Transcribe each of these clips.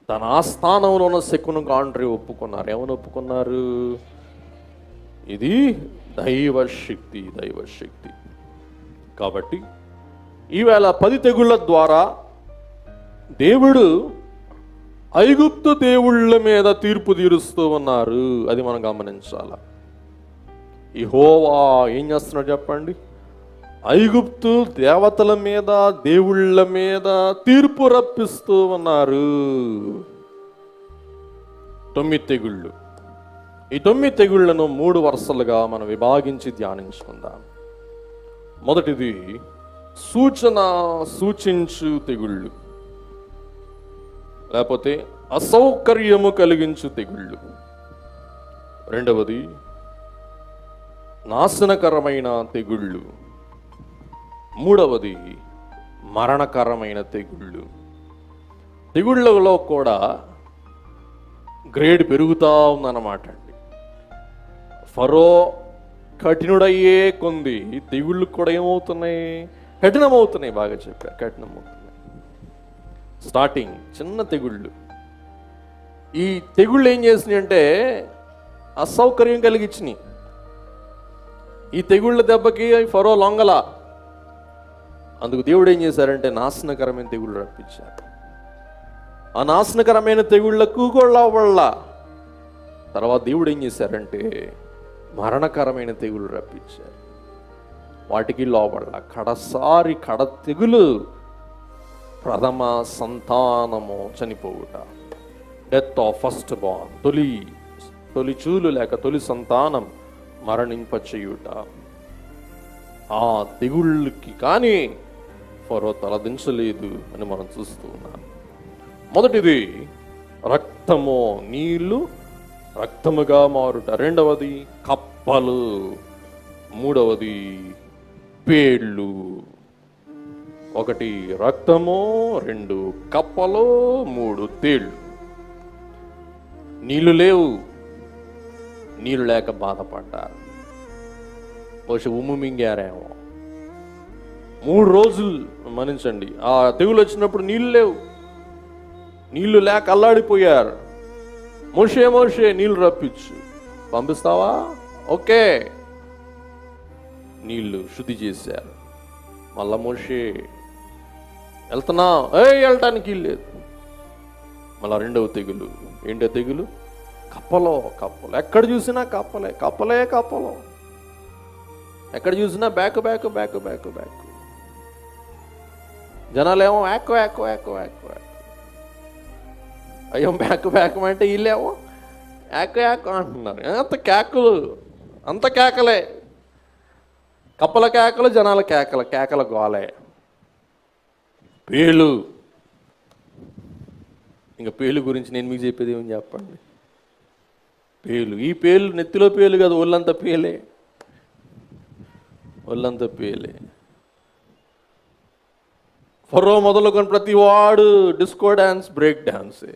తన ఆస్థానంలో ఉన్న శకును గాండ్రి ఒప్పుకున్నారు. ఏమని ఒప్పుకున్నారు? ఇది దైవశక్తి, దైవశక్తి. కాబట్టి ఈవేళ 10 తెగుళ్ళ ద్వారా దేవుడు ఐగుప్తు దేవుళ్ళ మీద తీర్పు తీరుస్తూ ఉన్నారు. అది మనం గమనించాల. యెహోవా ఏం చేస్తున్నాడు చెప్పండి? ఐగుప్తు దేవతల మీద, దేవుళ్ళ మీద తీర్పు రప్పిస్తూ ఉన్నారు. 9 తెగుళ్ళు. ఈ 9 తెగుళ్లను 3 వరుసలుగా మనం విభాగించి ధ్యానించుకుందాం. మొదటిది సూచించు తెగుళ్ళు, లేకపోతే అసౌకర్యము కలిగించు తెగుళ్ళు. రెండవది నాశనకరమైన తెగుళ్ళు. మూడవది మరణకరమైన తెగుళ్ళు. తెగుళ్ళలో కూడా గ్రేడ్ పెరుగుతూ ఉందన్నమాట అండి. ఫరో కఠినుడయ్యే కొంది తెగుళ్ళు కూడా ఏమవుతున్నాయి? కఠినమవుతున్నాయి. బాగా చెప్పారు, కఠినమవుతున్నాయి. స్టార్టింగ్ చిన్న తెగుళ్ళు. ఈ తెగుళ్ళు ఏం చేసినాయి అంటే అసౌకర్యం కలిగించినాయి. ఈ తెగుళ్ళ దెబ్బకి ఫరో లొంగల. అందుకు దేవుడు ఏం చేశారంటే నాశనకరమైన తెగుళ్ళు రప్పించారు. ఆ నాశనకరమైన తెగుళ్లకు కూడా వాళ్ళ తర్వాత దేవుడు ఏం చేశారంటే మరణకరమైన తెగుళ్ళు రప్పించారు. వాటికి లోపల కడ తెగులు ప్రథమ సంతానము చనిపోవుట, డెత్ ఆఫ్ ఫస్ట్ బార్న్, తొలి చూలు లేక తొలి సంతానం మరణింపచేయుట. ఆ తెగుళ్ళకి కానీ ఫరో తలదించలేదు అని మనం చూస్తూ ఉన్నాం. మొదటిది రక్తము, నీళ్లు రక్తముగా మారుట. రెండవది కప్పలు. మూడవది పేళ్ళు. 1 రక్తము, 2 కప్పలు, 3 తేళ్ళు. నీళ్లు లేవు, నీళ్ళు లేక బాధపడ్డారు. బహుశా ఉమ్ము మింగారేమో. 3 రోజులు మన్నించండి, ఆ తెగులు వచ్చినప్పుడు నీళ్ళు లేవు, నీళ్లు లేక అల్లాడిపోయారు. మోషే నీళ్లు రప్పించు. పంపిస్తావా? ఓకే. నీళ్లు శుద్ధి చేశారు. మళ్ళా మోషే వెళ్తున్నా, వెళ్ళటానికి లేదు. మళ్ళా రెండవ తెగులు. ఏంటో తెగులు? కప్పలో. ఎక్కడ చూసినా కప్పలో. ఎక్కడ చూసినా బ్యాక్. జనాలేమో యాక్. అయ్యో బ్యాక్ అంటే వీళ్ళేమో యాక్ అంటున్నారు. అంత కేకలే. కప్పల కేకలు, జనాల కేకల గోలే. పేలు. ఇంకా పేలు గురించి నేను మీకు చెప్పేది ఏమని చెప్పండి. పేలు. ఈ పేలు నెత్తిలో పేలు కాదు, ఒళ్ళంతా పేలే. ఫరో మొదలుకొని ప్రతి వాడు డిస్కో డ్యాన్స్, బ్రేక్ డ్యాన్సే.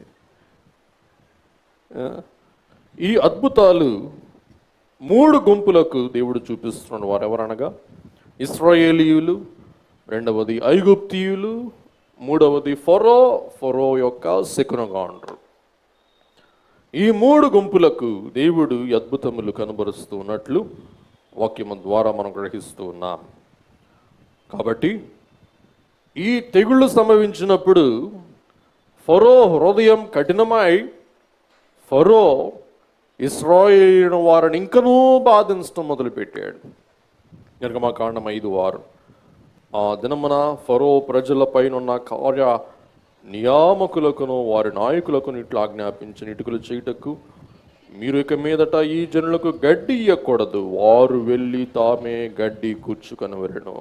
ఈ అద్భుతాలు 3 గుంపులకు దేవుడు చూపిస్తున్నాడు. వారెవరనగా ఇశ్రాయేలీయులు, రెండవది ఐగుప్తీయులు, మూడవది ఫరో యొక్క శకునగాండ్రు. ఈ 3 గుంపులకు దేవుడు అద్భుతములు కనబరుస్తూ ఉన్నట్లు వాక్యము ద్వారా మనం గ్రహిస్తూ ఉన్నాం. కాబట్టి ఈ తెగుళ్ళు సంభవించినప్పుడు ఫరో హృదయం కఠినమై ఫరో ఇశ్రాయేలు వారిని ఇంకనూ బాధించడం మొదలుపెట్టాడు. నిర్గమకాండం 5:6. ఆ దినమున ఫరో ప్రజలపైనున్న కార్య నియామకులకును వారి నాయకులకును ఇట్లా ఆజ్ఞాపించిన ఇటుకలు చేయుటకు మీరు ఇక మీదట ఈ జనులకు గడ్డి ఇయ్యకూడదు, వారు వెళ్ళి తామే గడ్డి కూర్చుకొని వరెను.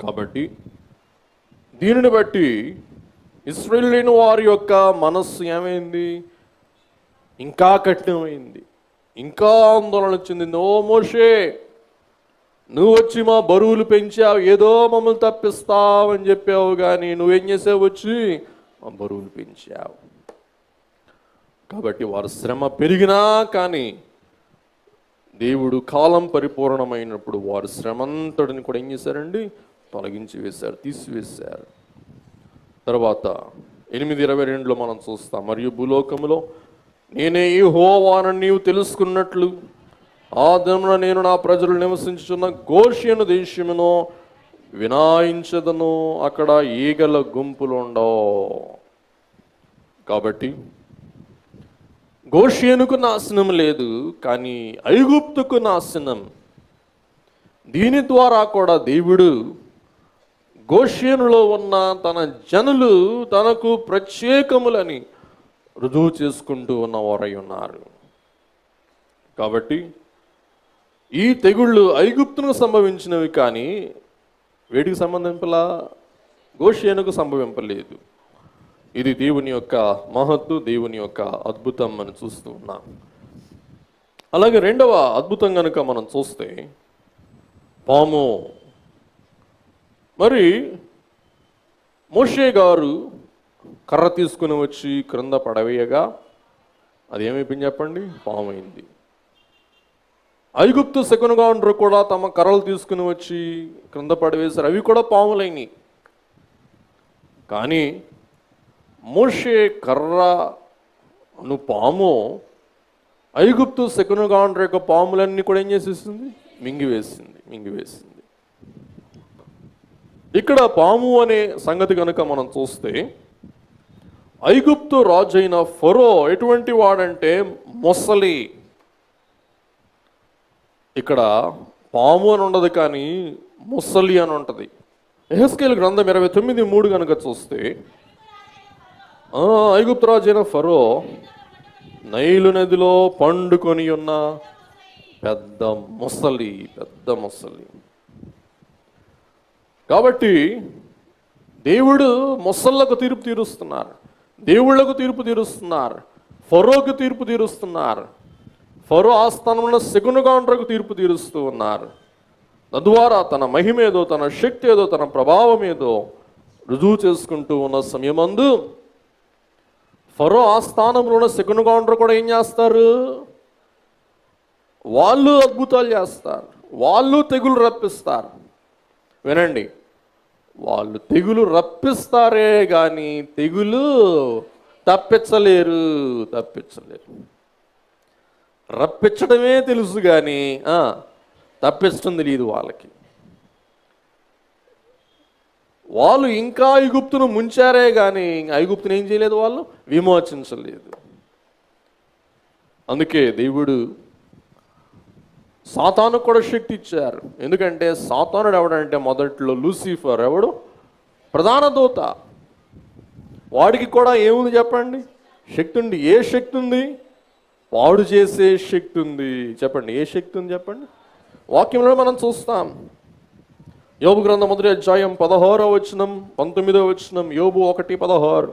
కాబట్టి దీనిని బట్టి ఇశ్రాయేలీయుల వారి యొక్క మనస్సు ఏమైంది? ఇంకా కఠినమైంది, ఇంకా ఆందోళన చెందింది. ఓ మోషే, నువ్వు వచ్చి మా బరువులు పెంచావు, ఏదో మమ్మల్ని తప్పిస్తావని చెప్పావు, కానీ నువ్వేం చేసావు? వచ్చి మా బరువులు పెంచావు. కాబట్టి వారి శ్రమ పెరిగినా కానీ దేవుడు కాలం పరిపూర్ణమైనప్పుడు వారి శ్రమంతటిని కూడా ఏం చేశారండి? తొలగించి వేశారు, తీసివేశారు. తర్వాత 8:22 మనం చూస్తాం. మరియు భూలోకములో నేనే యెహోవానని నీవు తెలుసుకున్నట్లు ఆ దినమున నేను నా ప్రజలు నివసించుచున్న గోషెను దేశమును వినాయించదను, అక్కడ ఈగల గుంపులు ఉండవు. కాబట్టి గోషెనుకు నాశనం లేదు, కానీ ఐగుప్తుకు నాశనం. దీని ద్వారా కూడా దేవుడు గోషెనులో ఉన్న తన జనులు తనకు ప్రత్యేకములని రుజువు చేసుకుంటూ ఉన్నవారై ఉన్నారు. కాబట్టి ఈ తెగుళ్ళు ఐగుప్తును సంభవించినవి, కానీ వేటికి సంబంధింపలా? గోషెనుకు సంభవింపలేదు. ఇది దేవుని యొక్క మహత్తు, దేవుని యొక్క అద్భుతం అని చూస్తూ ఉన్నాం. అలాగే రెండవ అద్భుతం కనుక మనం చూస్తే పాము. మరి మోషే గారు కర్ర తీసుకుని వచ్చి క్రింద పడవేయగా అది ఏమైపోయింది చెప్పండి? పాము అయింది. ఐగుప్తు శకునగాండ్రు కూడా తమ కర్రలు తీసుకుని వచ్చి క్రింద పడవేశారు, అవి కూడా పాములైనవి. కానీ మోషే కర్రను పాము ఐగుప్తు శకునగాండ్రు యొక్క పాములన్నీ కూడా ఏం చేసేసింది? మింగివేసింది. ఇక్కడ పాము అనే సంగతి కనుక మనం చూస్తే ఐగుప్తు రాజు అయిన ఫరో ఎటువంటి వాడంటే మొసలి. ఇక్కడ పాము అని ఉండదు, కానీ మొసలి అని ఉంటుంది. యెహెజ్కేలు గ్రంథం 29:3 కనుక చూస్తే ఐగుప్తు రాజు అయిన ఫరో నైలు నదిలో పండుకొని ఉన్న పెద్ద మొసలి. కాబట్టి దేవుడు మొసళ్లకు తీర్పు తీరుస్తున్నారు, దేవుళ్లకు తీర్పు తీరుస్తున్నారు, ఫరోకు తీర్పు తీరుస్తున్నారు, ఫరో ఆస్థానంలో శకునగాండ్రకు తీర్పు తీరుస్తూ ఉన్నారు. తద్వారా తన మహిమేదో, తన శక్తి ఏదో, తన ప్రభావం ఏదో రుజువు చేసుకుంటూ ఉన్న సమయమందు ఫరో ఆస్థానంలో ఉన్న శకునగాండ్రు కూడా ఏం చేస్తారు? వాళ్ళు అద్భుతాలు చేస్తారు, వాళ్ళు తెగులు రప్పిస్తారు. వినండి, వాళ్ళు తెగులు రప్పిస్తారే కానీ తెగులు తప్పించలేరు. రప్పించడమే తెలుసు కానీ తప్పించడం తెలియదు వాళ్ళకి. వాళ్ళు ఇంకా ఐగుప్తును ముంచారే కానీ ఐగుప్తును ఏం చేయలేదు, వాళ్ళు విమోచించలేదు. అందుకే దేవుడు సాతానుకు కూడా శక్తి ఇచ్చారు. ఎందుకంటే సాతానుడు ఎవడంటే మొదట్లో లూసిఫర్, ఎవడు? ప్రధాన దూత. వాడికి కూడా ఏముంది చెప్పండి? శక్తి ఉంది. ఏ శక్తి ఉంది? పాడు చేసే శక్తి ఉంది. చెప్పండి, ఏ శక్తి ఉంది చెప్పండి? వాక్యంలో మనం చూస్తాం. యోబు గ్రంథం 1వ అధ్యాయం 16వ వచనం, 19వ వచనం. యోబు 1:16.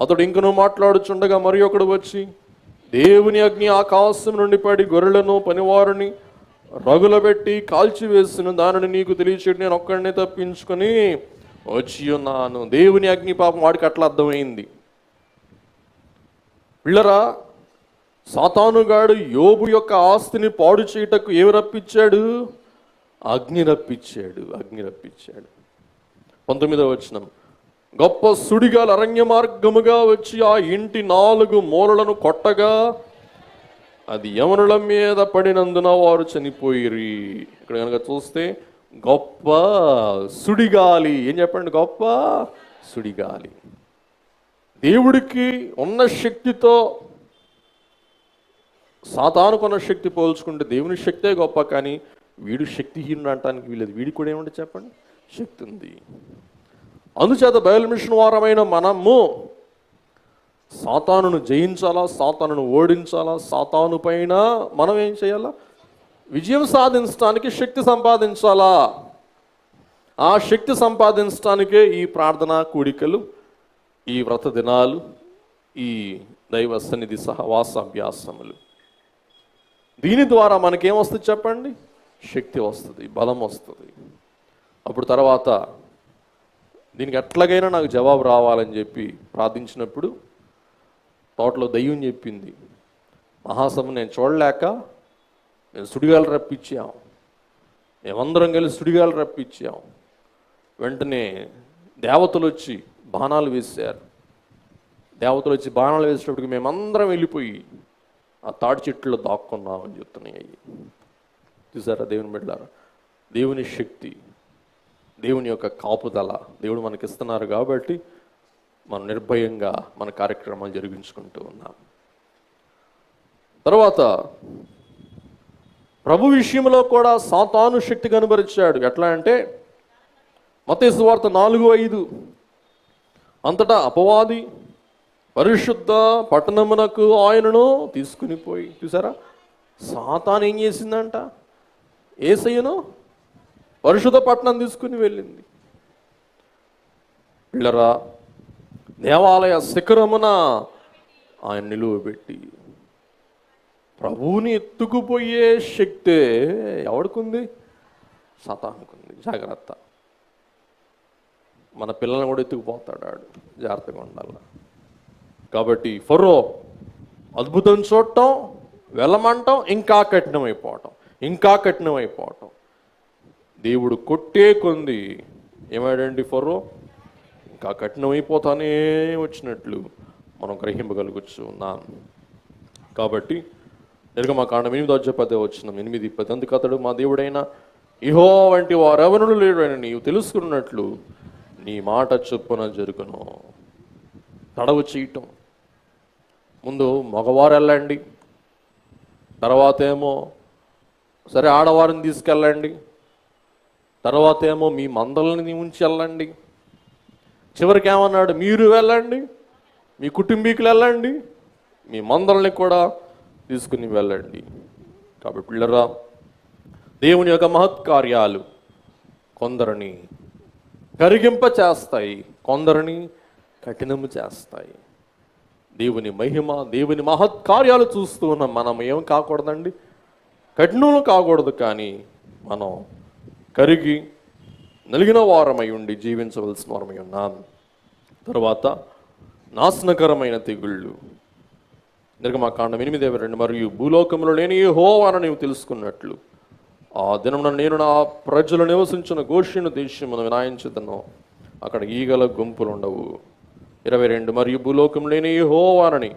అతడు ఇంకనూ మాట్లాడుచుండగా మరి ఒకడు వచ్చి దేవుని అగ్ని ఆకాశం నుండి పడి గొర్రెలను పనివారిని రగులబెట్టి కాల్చివేసిన దానిని నీకు తెలియచేటి నేను ఒక్కడిని తప్పించుకొని వచ్చి ఉన్నాను. దేవుని అగ్ని పాపం వాడికి అట్లా అర్థమైంది. పిల్లరా, సాతానుగాడు యోబు యొక్క ఆస్తిని పాడు చేయుటకు ఏమి రప్పించాడు? అగ్ని రప్పించాడు. 19వ వచనం. గొప్ప సుడిగాలు అరణ్య మార్గముగా వచ్చి ఆ ఇంటి 4 మూలలను కొట్టగా అది యవనుల మీద పడినందున వారు చనిపోయిరి. ఇక్కడ కనుక చూస్తే గొప్ప సుడిగాలి. ఏం చెప్పండి? గొప్ప సుడిగాలి. దేవుడికి ఉన్న శక్తితో సాతానుకున్న శక్తి పోల్చుకుంటే దేవుని శక్తే గొప్ప, కానీ వీడు శక్తిహీనుడు అంటానికి వీలేదు. వీడికి కూడా ఏమంటే చెప్పండి, శక్తి ఉంది. అందుచేత బయలు మిషన్ వారమైన మనము సాతానును జయించాలా, సాతానును ఓడించాలా, సాతాను పైన మనం ఏం చేయాలా? విజయం సాధించడానికి శక్తి సంపాదించాలా. ఆ శక్తి సంపాదించడానికే ఈ ప్రార్థనా కూడికలు, ఈ వ్రత దినాలు, ఈ దైవ సన్నిధి సహవాస అభ్యాసములు. దీని ద్వారా మనకేమొస్తుంది చెప్పండి? శక్తి వస్తుంది, బలం వస్తుంది. అప్పుడు తర్వాత దీనికి ఎట్లాగైనా నాకు జవాబు రావాలని చెప్పి ప్రార్థించినప్పుడు తోటలో దయ్యం చెప్పింది, మహాసభ నేను చూడలేక నేను సుడిగాలు రప్పించాం, మేమందరం కలిసి సుడిగాలు రప్పించాం. వెంటనే దేవతలు వచ్చి బాణాలు వేశారు. దేవతలు వచ్చి బాణాలు వేసేటప్పటికి మేమందరం వెళ్ళిపోయి ఆ తాడి చెట్టులో దాక్కున్నామని చెప్తున్నాయి అయ్యి. చూసారా దేవుని బిడ్డలారా, దేవుని శక్తి, దేవుని యొక్క కాపుదల దేవుడు మనకిస్తున్నారు కాబట్టి మనం నిర్భయంగా మన కార్యక్రమాలు జరిగించుకుంటూ ఉన్నాం. తర్వాత ప్రభు విషయంలో కూడా సాతాను శక్తి కనబరిచాడు. ఎట్లా అంటే మత్తయి సువార్త 4:5, అంతటా అపవాది పరిశుద్ధ పట్టణమునకు ఆయనను తీసుకుని పోయి. చూసారా, సాతాను ఏం చేసిందంట? యేసయ్యను పరిశుద్ధ పట్టణం తీసుకుని వెళ్ళింది. పిల్లరా, దేవాలయ శిఖరమున ఆయన నిలువబెట్టి ప్రభువుని ఎత్తుకుపోయే శక్తే ఎవడికుంది? సాతానుకుంది. జాగ్రత్త. మన పిల్లల్ని కూడా ఎత్తుకుపోతాడు ఆడు, జాగ్రత్తగా ఉండాలి. కాబట్టి ఫరో అద్భుతం చూడటం, వెళ్ళమంటాం, ఇంకా కఠినమైపోవటం. దేవుడు కొట్టే కొంది ఏమాడండి ఫరో ఇంకా కఠినమైపోతానే వచ్చినట్లు మనం గ్రహింపగలుగుతూ ఉన్నాం. కాబట్టి నిర్గమకాండం 8:10 అందుకు అతడు, మా దేవుడైన యెహోవా వంటి వారెవరును లేరని నీవు తెలుసుకున్నట్లు నీ మాట చొప్పున జరుగును. తడవు చేయటం. ముందు మగవారు వెళ్ళండి, తర్వాత ఏమో సరే ఆడవారిని తీసుకెళ్ళండి, తర్వాత ఏమో మీ మందలని ఉంచి వెళ్ళండి, చివరికి ఏమన్నాడు? మీరు వెళ్ళండి, మీ కుటుంబీకులు వెళ్ళండి, మీ మందల్ని కూడా తీసుకుని వెళ్ళండి. కాబట్టి పిల్లరా, దేవుని యొక్క మహత్కార్యాలు కొందరిని కరిగింప చేస్తాయి, కొందరిని కఠినము చేస్తాయి. దేవుని మహిమ, దేవుని మహత్కార్యాలు చూస్తూ ఉన్నాం. మనం ఏం కాకూడదండి? కఠినలు కాకూడదు, కానీ మనం కరిగి నలిగిన వారమై ఉండి జీవించవలసిన వారమై ఉన్నాం. తర్వాత నాశనకరమైన తెగుళ్ళు. నిర్గమకాండం 8:2 మరియు భూలోకంలో నేను యెహోవాను నీవు తెలుసుకున్నట్లు ఆ దినమున నేను నా ప్రజలు నివసించిన గోషెను దేశమును వినాయించుదను, అక్కడ ఈగల గుంపులు ఉండవు. 22 మరియు భూలోకంలో నేను యెహోవానని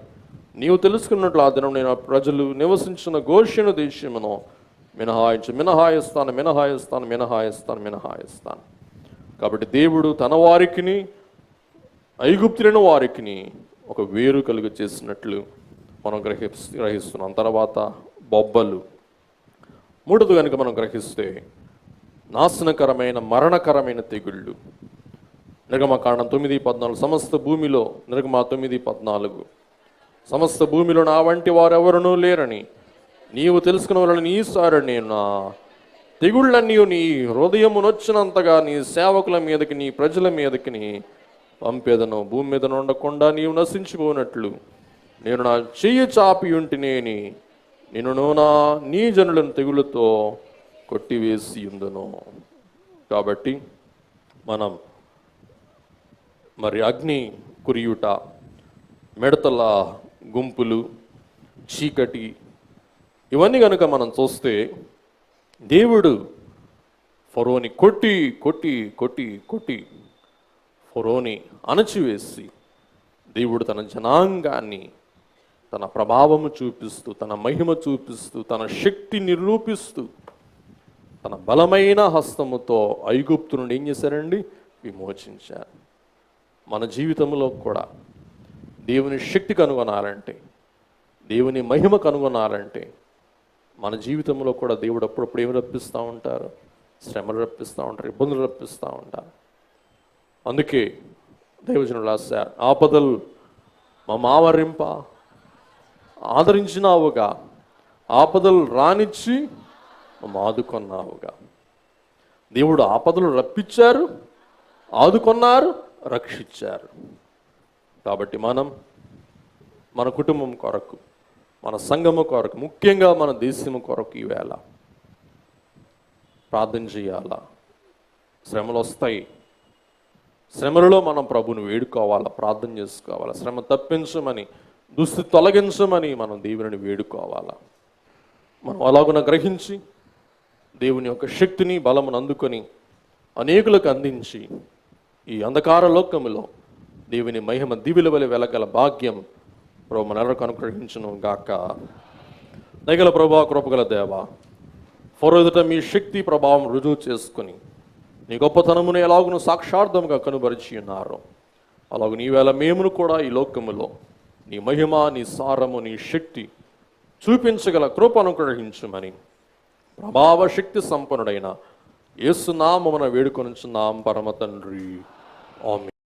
నీవు తెలుసుకున్నట్లు ఆ దినం నేను ప్రజలు నివసించిన గోషెను దేశమును మినహాయిస్తాను. కాబట్టి దేవుడు తన వారికిని ఐగుప్తులైన వారికిని ఒక వేరు కలుగ చేసినట్లు మనం గ్రహిస్తున్నాం. తర్వాత బొబ్బలు. మూడోది కనుక మనం గ్రహిస్తే నాశనకరమైన మరణకరమైన తెగుళ్ళు. నిర్గమకాండం 9:14 సమస్త భూమిలో, నిర్గమ 9:14 సమస్త భూమిలో నా వంటి వారెవరునూ లేరని నీవు తెలుసుకున్న వాళ్ళని ఈసారి నేను నా తెగుళ్ళన్నీ నీ హృదయమునొచ్చినంతగా నీ సేవకుల మీదకి, నీ ప్రజల మీదకి పంపేదను. భూమి మీద ఉండకుండా నీవు నశించిపోనట్లు నేను నా చెయ్యి చాపి ఉంటినేని నిన్ను నీ జనులను తెగులతో కొట్టివేసి ఉందును. కాబట్టి మనం మరి అగ్ని కురియుట, మిడతల గుంపులు, చీకటి, ఇవన్నీ కనుక మనం చూస్తే దేవుడు ఫరోని కొట్టి కొట్టి కొట్టి కొట్టి ఫరోని అణచివేసి దేవుడు తన జనాంగాన్ని తన ప్రభావము చూపిస్తూ, తన మహిమ చూపిస్తూ, తన శక్తి నిరూపిస్తూ తన బలమైన హస్తముతో ఐగుప్తు నుండి ఏం చేశారండి? విమోచించారు. మన జీవితంలో కూడా దేవుని శక్తి కనుగొనాలంటే, దేవుని మహిమ కనుగొనాలంటే మన జీవితంలో కూడా దేవుడు అప్పుడప్పుడు ఏమి రప్పిస్తూ ఉంటారు? శ్రమలు రప్పిస్తూ ఉంటారు, ఇబ్బందులు రప్పిస్తూ ఉంటారు. అందుకే దైవజనులు రాశారు, ఆపదలు మా మావరింప ఆదరించినావుగా, ఆపదలు రానిచ్చి ఆదుకొన్నావుగా. దేవుడు ఆపదలు రప్పించారు, ఆదుకొన్నారు, రక్షించారు. కాబట్టి మనం మన కుటుంబం కొరకు, మన సంఘము కొరకు, ముఖ్యంగా మన దేశము కొరకు ఈవేళ ప్రార్థన చేయాలా. శ్రమలు వస్తాయి, శ్రమలలో మనం ప్రభుని వేడుకోవాలా, ప్రార్థన చేసుకోవాలా. శ్రమ తప్పించమని, దుస్థితి తొలగించమని మనం దేవుని వేడుకోవాలా. మనం అలాగున గ్రహించి దేవుని యొక్క శక్తిని, బలమును అందుకొని అనేకులకు అందించి ఈ అంధకార లోకములో దేవుని మహిమ దివిల వలె వెలగల భాగ్యం ప్రభు మనెవరికి అనుగ్రహించును గాక. దయగల ప్రభా, కృపగల దేవ, ఫరో ఎదుట మీ శక్తి ప్రభావం రుజువు చేసుకుని నీ గొప్పతనమును ఎలాగును సాక్షార్థంగా కనుబరిచి ఉన్నారు, అలాగూ నీవేళ మేమును కూడా ఈ లోకములో నీ మహిమ, నీ సారము, నీ శక్తి చూపించగల కృప అనుగ్రహించుమని ప్రభావ శక్తి సంపన్నుడైన యేసు నామమున వేడుకొనుచున్నాం పరమ తండ్రి. ఆమేన్.